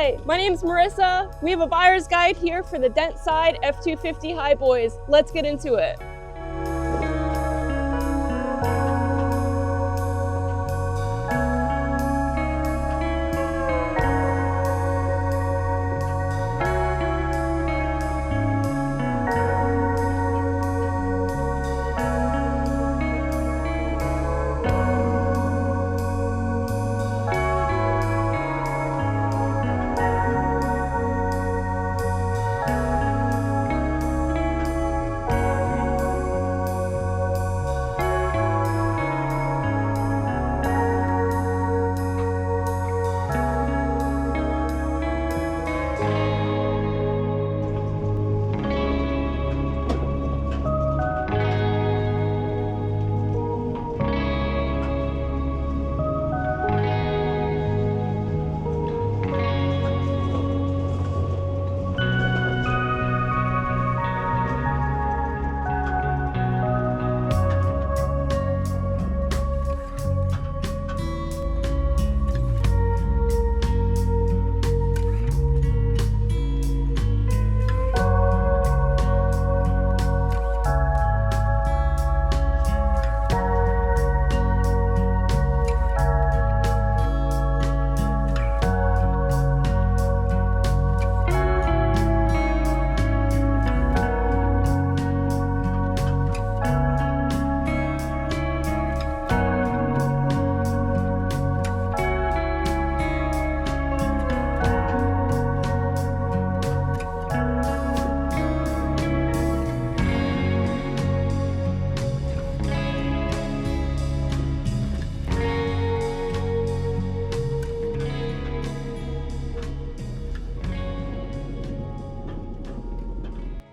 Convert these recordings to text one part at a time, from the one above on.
Hi, my name's Marissa. We have a buyer's guide here for the Dentside F-250 Highboys. Let's get into it.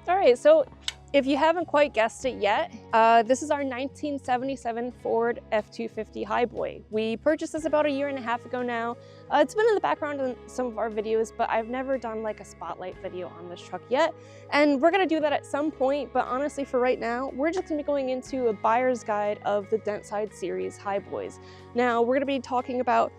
All right, so if you haven't quite guessed it yet, this is our 1977 Ford F-250 Highboy. We purchased this about 1.5 years ago now. It's been in the background in some of our videos, but I've never done like a spotlight video on this truck yet. And we're gonna do that at some point, but honestly for right now, we're just gonna be going into a buyer's guide of the Dentside series Highboys. Now, we're gonna be talking about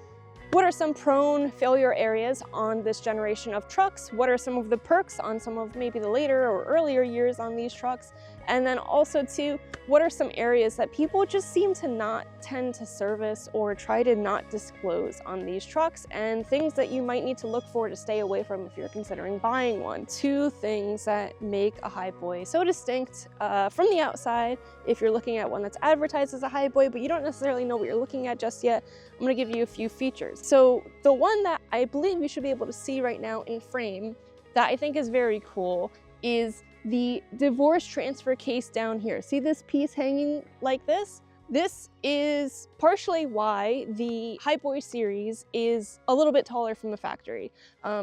what are some prone failure areas on this generation of trucks? What are some of the perks on some of maybe the later or earlier years on these trucks? And then also too, what are some areas that people just seem to not tend to service or try to not disclose on these trucks, and things that you might need to look for to stay away from if you're considering buying one. Two things that make a Highboy so distinct from the outside. If you're looking at one that's advertised as a Highboy, but you don't necessarily know what you're looking at just yet, I'm gonna give you a few features. So the one that I believe you should be able to see right now in frame that I think is very cool is the divorce transfer case down here. See this piece hanging like this? This is partially why the Highboy series is a little bit taller from the factory,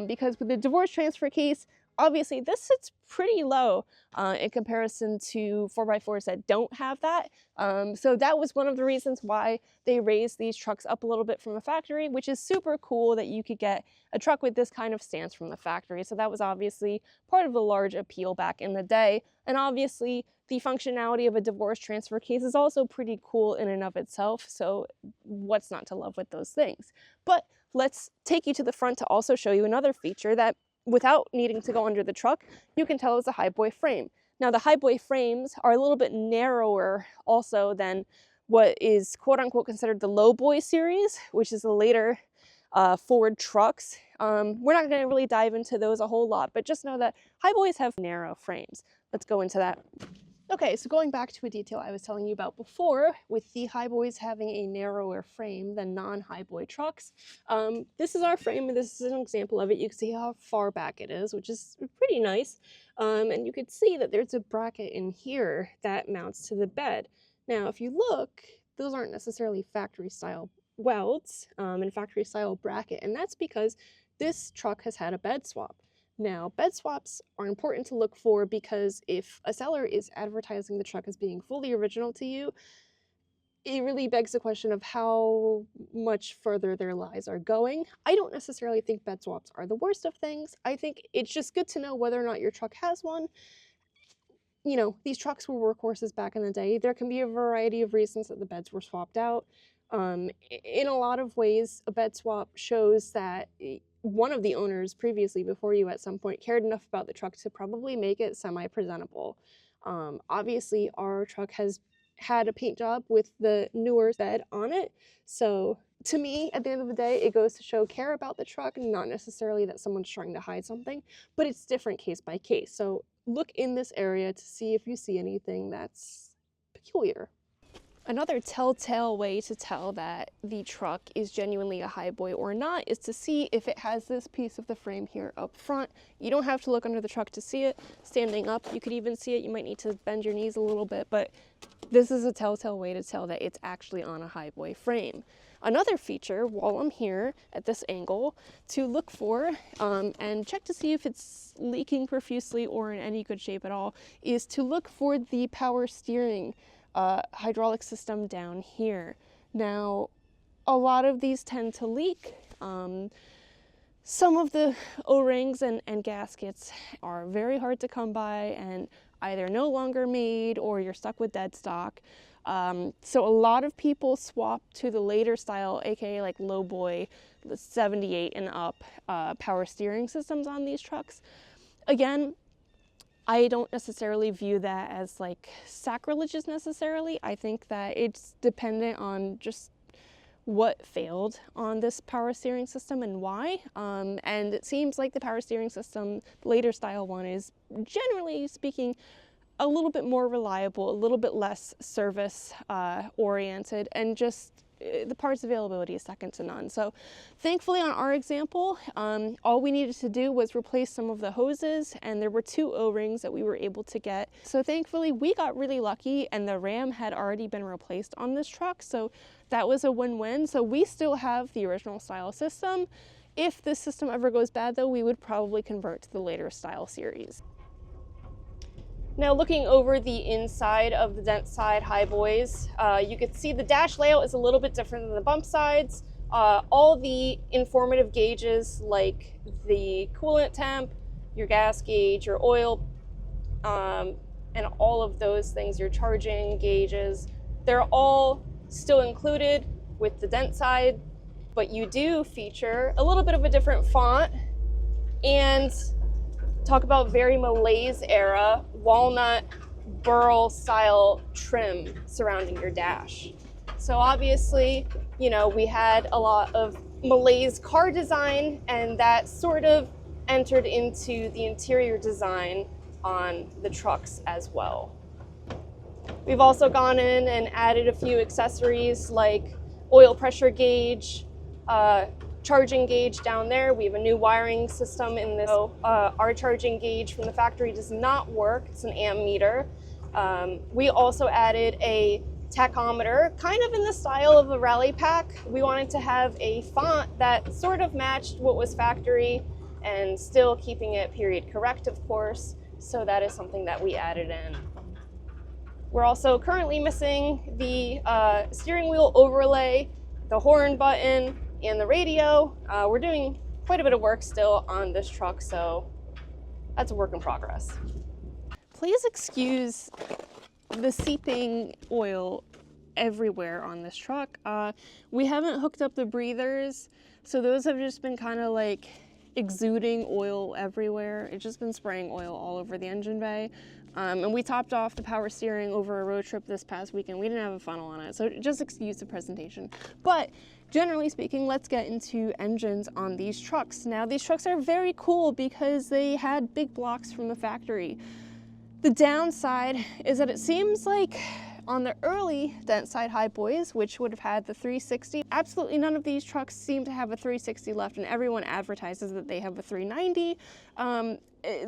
because with the divorce transfer case, obviously this sits pretty low in comparison to 4x4s that don't have that. So that was one of the reasons why they raised these trucks up a little bit from the factory, which is super cool that you could get a truck with this kind of stance from the factory. So that was obviously part of the large appeal back in the day. And obviously the functionality of a divorce transfer case is also pretty cool in and of itself. So what's not to love with those things? But let's take you to the front to also show you another feature that, without needing to go under the truck, you can tell is a Highboy frame. Now the Highboy frames are a little bit narrower also than what is quote unquote considered the Lowboy series, which is the later Ford trucks. We're not gonna really dive into those a whole lot, but just know that Highboys have narrow frames. Let's go into that. Okay, so going back to a detail I was telling you about before, with the Highboys having a narrower frame than non-Highboy trucks, this is our frame, and this is an example of it. You can see how far back it is, which is pretty nice. And you could see that there's a bracket in here that mounts to the bed. Now, if you look, those aren't necessarily factory-style welds and factory-style bracket, and that's because this truck has had a bed swap. Now, bed swaps are important to look for because if a seller is advertising the truck as being fully original to you, it really begs the question of how much further their lies are going. I don't necessarily think bed swaps are the worst of things. I think it's just good to know whether or not your truck has one. You know, these trucks were workhorses back in the day. There can be a variety of reasons that the beds were swapped out. In a lot of ways, a bed swap shows that one of the owners previously before you at some point cared enough about the truck to probably make it semi-presentable. Obviously, our truck has had a paint job with the newer bed on it. So to me, at the end of the day, it goes to show care about the truck, not necessarily that someone's trying to hide something, but it's different case by case. So look in this area to see if you see anything that's peculiar. Another telltale way to tell that the truck is genuinely a highboy or not is to see if it has this piece of the frame here up front. You don't have to look under the truck to see it. Standing up, you could even see it. You might need to bend your knees a little bit, but this is a telltale way to tell that it's actually on a highboy frame. Another feature, while I'm here at this angle, to look for and check to see if it's leaking profusely or in any good shape at all, is to look for the power steering hydraulic system down here. Now, a lot of these tend to leak. Some of the O-rings and gaskets are very hard to come by and either no longer made or you're stuck with dead stock. So a lot of people swap to the later style, aka like lowboy, the 78 and up power steering systems on these trucks. Again, I don't necessarily view that as like sacrilegious necessarily. I think that it's dependent on just what failed on this power steering system and why. And it seems like the power steering system, the later style one, is generally speaking a little bit more reliable, a little bit less service oriented, and just the parts availability is second to none. So thankfully on our example, all we needed to do was replace some of the hoses, and there were 2 O-rings that we were able to get. So thankfully we got really lucky, and the ram had already been replaced on this truck, so that was a win-win. So we still have the original style system. If this system ever goes bad though, we would probably convert to the later style series. Now looking over the inside of the Dentside Highboys, you can see the dash layout is a little bit different than the bump sides. All the informative gauges like the coolant temp, your gas gauge, your oil, and all of those things, your charging gauges, they're all still included with the Dentside, but you do feature a little bit of a different font and talk about very Malaise era walnut burl style trim surrounding your dash. So obviously, you know, we had a lot of Malaise car design, and that sort of entered into the interior design on the trucks as well. We've also gone in and added a few accessories like oil pressure gauge, charging gauge down there. We have a new wiring system in this. Our charging gauge from the factory does not work. It's an ammeter. We also added a tachometer, kind of in the style of a rally pack. We wanted to have a font that sort of matched what was factory and still keeping it period correct, of course. So that is something that we added in. We're also currently missing the steering wheel overlay, the horn button, and the radio. We're doing quite a bit of work still on this truck, so that's a work in progress. Please excuse the seeping oil everywhere on this truck. We haven't hooked up the breathers, so those have just been kind of like exuding oil everywhere. It's just been spraying oil all over the engine bay. And we topped off the power steering over a road trip this past weekend. We didn't have a funnel on it, so just excuse the presentation. But generally speaking, let's get into engines on these trucks. Now, these trucks are very cool because they had big blocks from the factory. The downside is that it seems like on the early Dentside Highboys, which would have had the 360, absolutely none of these trucks seem to have a 360 left, and everyone advertises that they have a 390.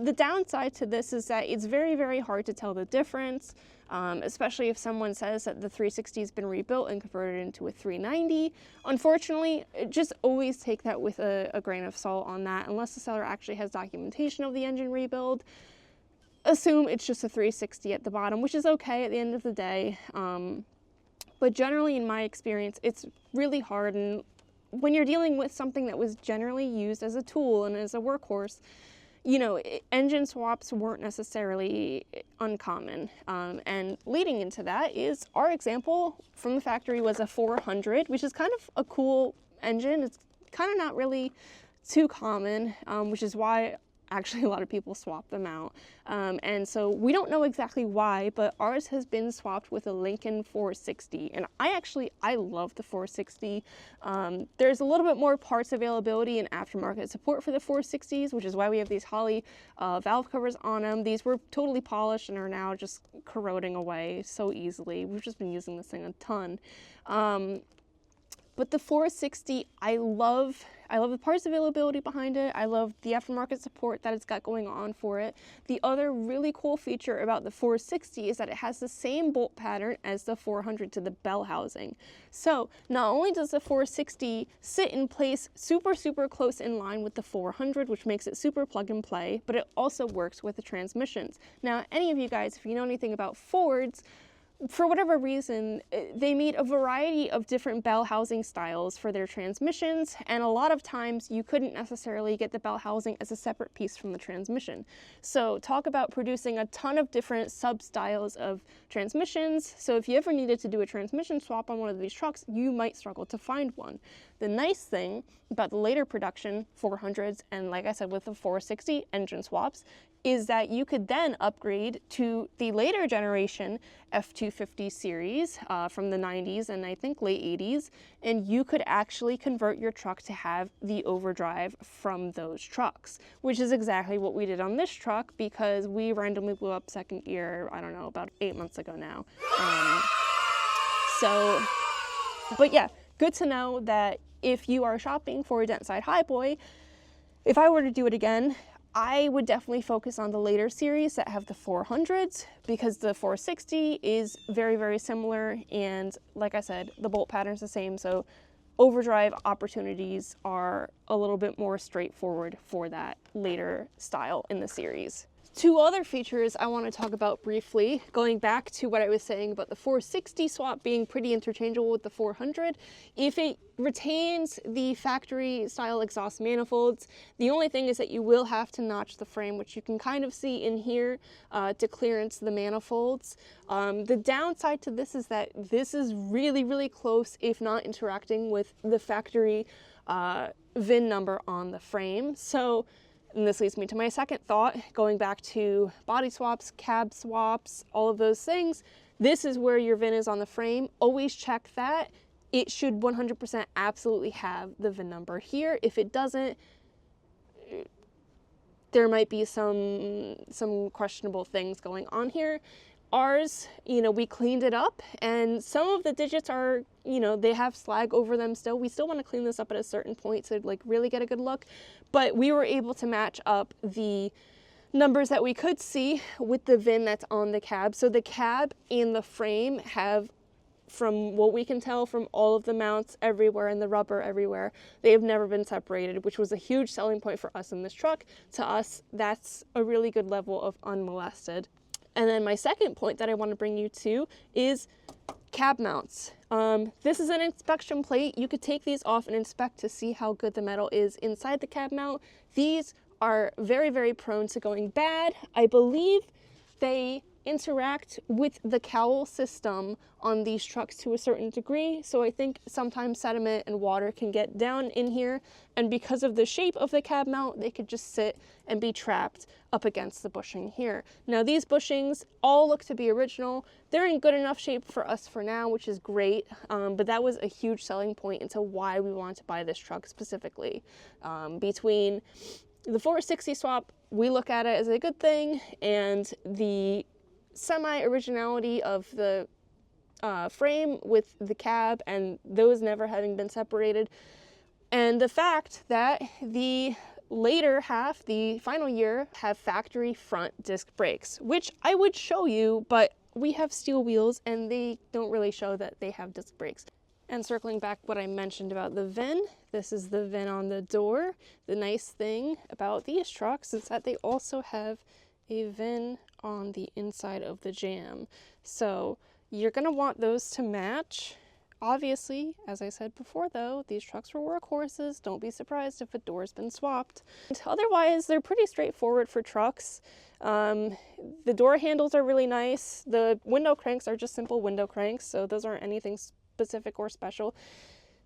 The downside to this is that it's very, very hard to tell the difference, especially if someone says that the 360 has been rebuilt and converted into a 390. Unfortunately, just always take that with a grain of salt on that. Unless the seller actually has documentation of the engine rebuild, assume it's just a 360 at the bottom, which is okay at the end of the day. But generally, in my experience, it's really hard. And when you're dealing with something that was generally used as a tool and as a workhorse, you know, engine swaps weren't necessarily uncommon. And leading into that is our example from the factory was a 400, which is kind of a cool engine. It's kind of not really too common, which is why actually a lot of people swap them out. And so we don't know exactly why, but ours has been swapped with a Lincoln 460. And I love the 460. There's a little bit more parts availability and aftermarket support for the 460s, which is why we have these Holley valve covers on them. These were totally polished and are now just corroding away so easily. We've just been using this thing a ton. But the 460, I love the parts availability behind it. I love the aftermarket support that it's got going on for it. The other really cool feature about the 460 is that it has the same bolt pattern as the 400 to the bell housing. So not only does the 460 sit in place super close in line with the 400, which makes it super plug and play, but it also works with the transmissions. Now, any of you guys, if you know anything about Fords, for whatever reason, they made a variety of different bell housing styles for their transmissions, and a lot of times you couldn't necessarily get the bell housing as a separate piece from the transmission. So talk about producing a ton of different sub-styles of transmissions. So if you ever needed to do a transmission swap on one of these trucks, you might struggle to find one. The nice thing about the later production 400s, and like I said with the 460 engine swaps, is that you could then upgrade to the later generation F250 series from the 90s and I think late 80s, and you could actually convert your truck to have the overdrive from those trucks, which is exactly what we did on this truck because we randomly blew up second gear, I don't know, about 8 months ago now. But yeah, good to know that if you are shopping for a Dentside Highboy, if I were to do it again, I would definitely focus on the later series that have the 400s because the 460 is very similar, and like I said, the bolt pattern's the same, so overdrive opportunities are a little bit more straightforward for that later style in the series. Two other features I want to talk about briefly, going back to what I was saying about the 460 swap being pretty interchangeable with the 400. If it retains the factory style exhaust manifolds, the only thing is that you will have to notch the frame, which you can kind of see in here to clearance the manifolds. The downside to this is that this is really close, if not interacting with the factory VIN number on the frame. And this leads me to my second thought, going back to body swaps, cab swaps, all of those things. This is where your VIN is on the frame. Always check that. It should 100% absolutely have the VIN number here. If it doesn't, there might be some questionable things going on here. Ours, we cleaned it up, and some of the digits are, they have slag over them still. We still want to clean this up at a certain point to like really get a good look, but we were able to match up the numbers that we could see with the VIN that's on the cab. So the cab and the frame have, from what we can tell from all of the mounts everywhere and the rubber everywhere, they have never been separated, which was a huge selling point for us in this truck. To us, that's a really good level of unmolested. And then my second point that I want to bring you to is cab mounts. This is an inspection plate. You could take these off and inspect to see how good the metal is inside the cab mount. These are very prone to going bad. I believe they interact with the cowl system on these trucks to a certain degree, so I think sometimes sediment and water can get down in here, and because of the shape of the cab mount, they could just sit and be trapped up against the bushing here. Now these bushings all look to be original. They're in good enough shape for us for now, which is great, but that was a huge selling point into why we wanted to buy this truck specifically. Between the 460 swap, we look at it as a good thing, and the semi-originality of the frame with the cab and those never having been separated, and the fact that the later half, the final year, have factory front disc brakes, which I would show you, but we have steel wheels and they don't really show that they have disc brakes. And circling back what I mentioned about the VIN, this is the VIN on the door. The nice thing about these trucks is that they also have a VIN on the inside of the jam. So you're going to want those to match. Obviously, as I said before though, these trucks were workhorses. Don't be surprised if a door's been swapped. And otherwise, they're pretty straightforward for trucks. The door handles are really nice. The window cranks are just simple window cranks, so those aren't anything specific or special.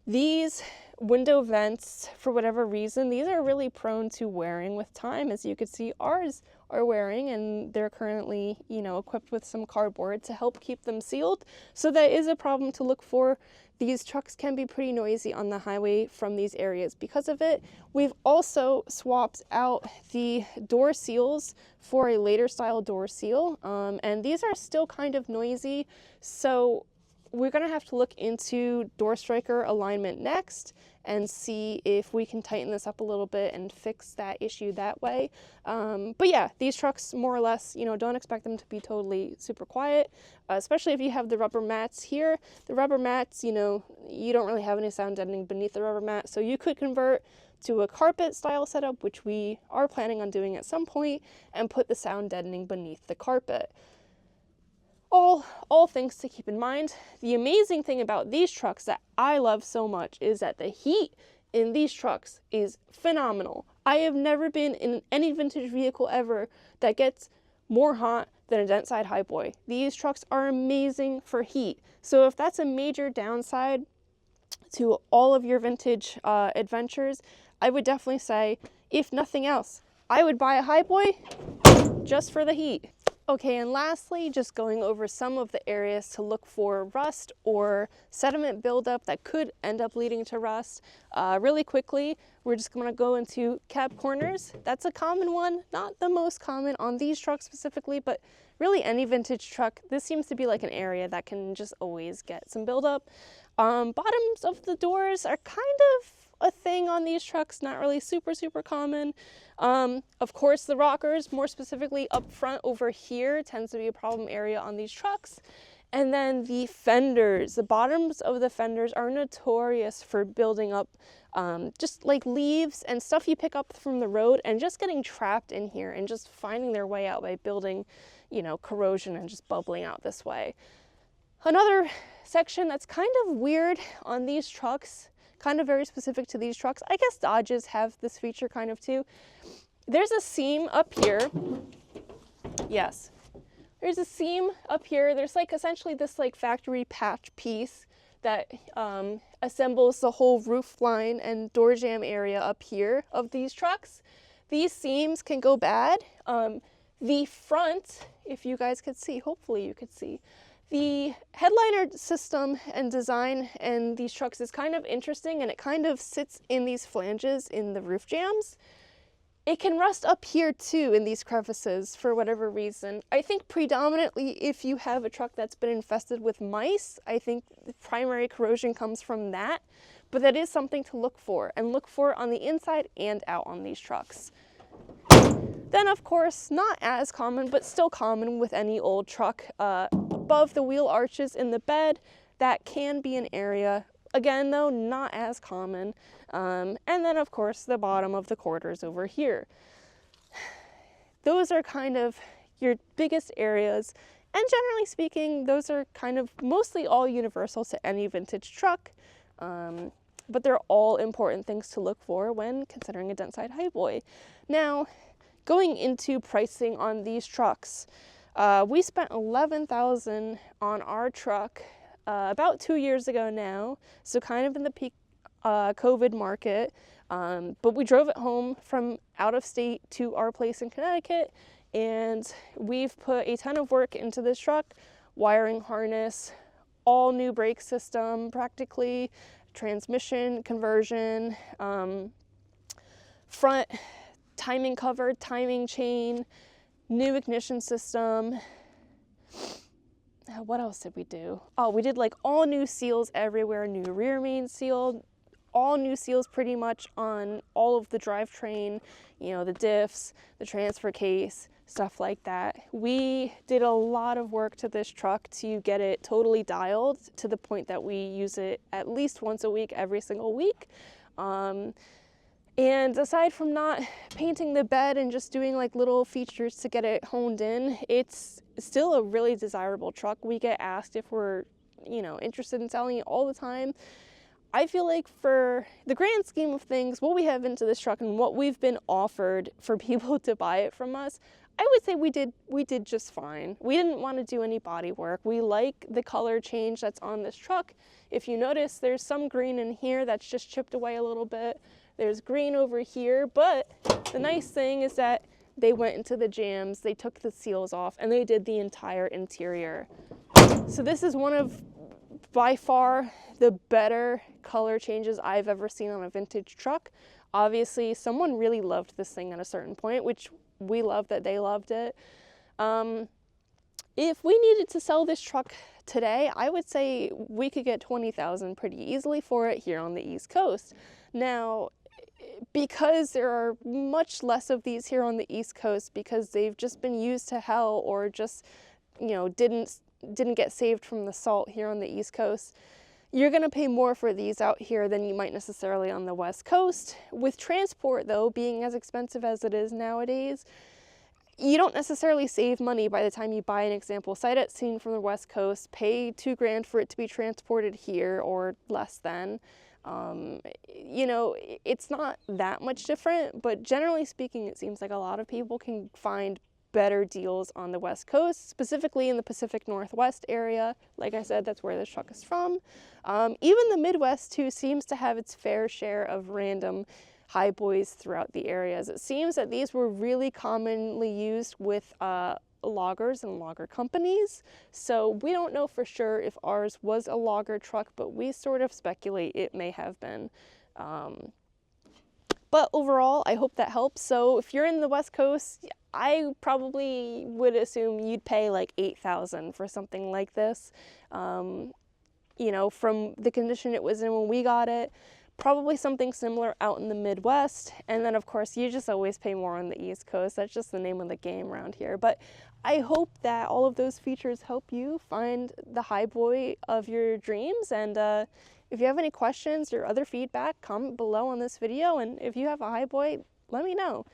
These window vents, for whatever reason, these are really prone to wearing with time. As you can see, ours are wearing, and they're currently, you know, equipped with some cardboard to help keep them sealed. So that is a problem to look for. These trucks can be pretty noisy on the highway from these areas because of it. We've also swapped out the door seals for a later style door seal, and these are still kind of noisy. So we're gonna have to look into door striker alignment next and see if we can tighten this up a little bit and fix that issue that way. But yeah, these trucks, more or less, you know, don't expect them to be totally super quiet, especially if you have the rubber mats here. The rubber mats, you know, you don't really have any sound deadening beneath the rubber mat, so you could convert to a carpet style setup, which we are planning on doing at some point, and put the sound deadening beneath the carpet. All things to keep in mind. The amazing thing about these trucks that I love so much is that the heat in these trucks is phenomenal. I have never been in any vintage vehicle ever that gets more hot than a Dentside Highboy. These trucks are amazing for heat. So if that's a major downside to all of your vintage adventures, I would definitely say, if nothing else, I would buy a Highboy just for the heat. Okay, and lastly, just going over some of the areas to look for rust or sediment buildup that could end up leading to rust. Really quickly, we're just gonna go into cab corners. That's a common one, not the most common on these trucks specifically, but really any vintage truck, this seems to be like an area that can just always get some buildup. Bottoms of the doors are kind of a thing on these trucks, not really super common. Of course, the rockers, more specifically up front over here, tends to be a problem area on these trucks. And then the fenders, the bottoms of the fenders are notorious for building up just like leaves and stuff you pick up from the road and just getting trapped in here and just finding their way out by building, you know, corrosion and just bubbling out this way. Another section that's kind of weird on these trucks, kind of very specific to these trucks, I guess Dodges have this feature kind of too. There's a seam up here. Yes, there's a seam up here. There's like essentially this like factory patch piece that assembles the whole roof line and door jamb area up here of these trucks. These seams can go bad. The front, if you guys could see, hopefully you could see, the headliner system and design in these trucks is kind of interesting, and it kind of sits in these flanges in the roof jambs. It can rust up here too in these crevices for whatever reason. I think predominantly if you have a truck that's been infested with mice, I think the primary corrosion comes from that, but that is something to look for, and look for on the inside and out on these trucks. Then of course, not as common, but still common with any old truck, above the wheel arches in the bed, that can be an area. Again though, not as common. And then of course the bottom of the quarters over here. Those are kind of your biggest areas, and generally speaking, those are kind of mostly all universal to any vintage truck. But they're all important things to look for when considering a Dentside Highboy. Now, going into pricing on these trucks, we spent $11,000 on our truck about 2 years ago now, so kind of in the peak COVID market, but we drove it home from out of state to our place in Connecticut, and we've put a ton of work into this truck. Wiring harness, all new brake system practically, transmission conversion, front timing cover, timing chain, new ignition system. What else did we do? Oh, we did like all new seals everywhere, new rear main seal, all new seals pretty much on all of the drivetrain, you know, the diffs, the transfer case, stuff like that. We did a lot of work to this truck to get it totally dialed to the point that we use it at least once a week, every single week. And aside from not painting the bed and just doing like little features to get it honed in, it's still a really desirable truck. We get asked if we're, you know, interested in selling it all the time. I feel like for the grand scheme of things, what we have into this truck and what we've been offered for people to buy it from us, I would say we did just fine. We didn't want to do any body work. We like the color change that's on this truck. If you notice, there's some green in here that's just chipped away a little bit. There's green over here, but the nice thing is that they went into the jams, they took the seals off, and they did the entire interior. So this is one of, by far, the better color changes I've ever seen on a vintage truck. Obviously, someone really loved this thing at a certain point, which we love that they loved it. If we needed to sell this truck today, I would say we could get $20,000 pretty easily for it here on the East Coast. Now, because there are much less of these here on the East Coast, because they've just been used to hell or just, you know, didn't get saved from the salt here on the East Coast, you're going to pay more for these out here than you might necessarily on the West Coast. With transport, though, being as expensive as it is nowadays, you don't necessarily save money by the time you buy an example sight at scene from the West Coast, pay $2,000 for it to be transported here or less than. You know, it's not that much different, but generally speaking, it seems like a lot of people can find better deals on the West Coast, specifically in the Pacific Northwest area. Like I said, that's where this truck is from. Even the Midwest too seems to have its fair share of random highboys throughout the areas. It seems that these were really commonly used with loggers and logger companies. So we don't know for sure if ours was a logger truck, but we sort of speculate it may have been. But overall, I hope that helps. So if you're in the West Coast, I probably would assume you'd pay like $8,000 for something like this. You know, from the condition it was in when we got it, probably something similar out in the Midwest. And then of course, you just always pay more on the East Coast. That's just the name of the game around here. But I hope that all of those features help you find the highboy of your dreams. And if you have any questions or other feedback, comment below on this video. And if you have a highboy, let me know.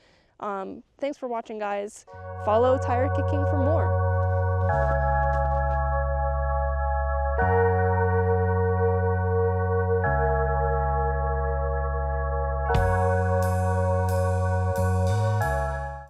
Thanks for watching, guys. Follow Tire Kicking for more.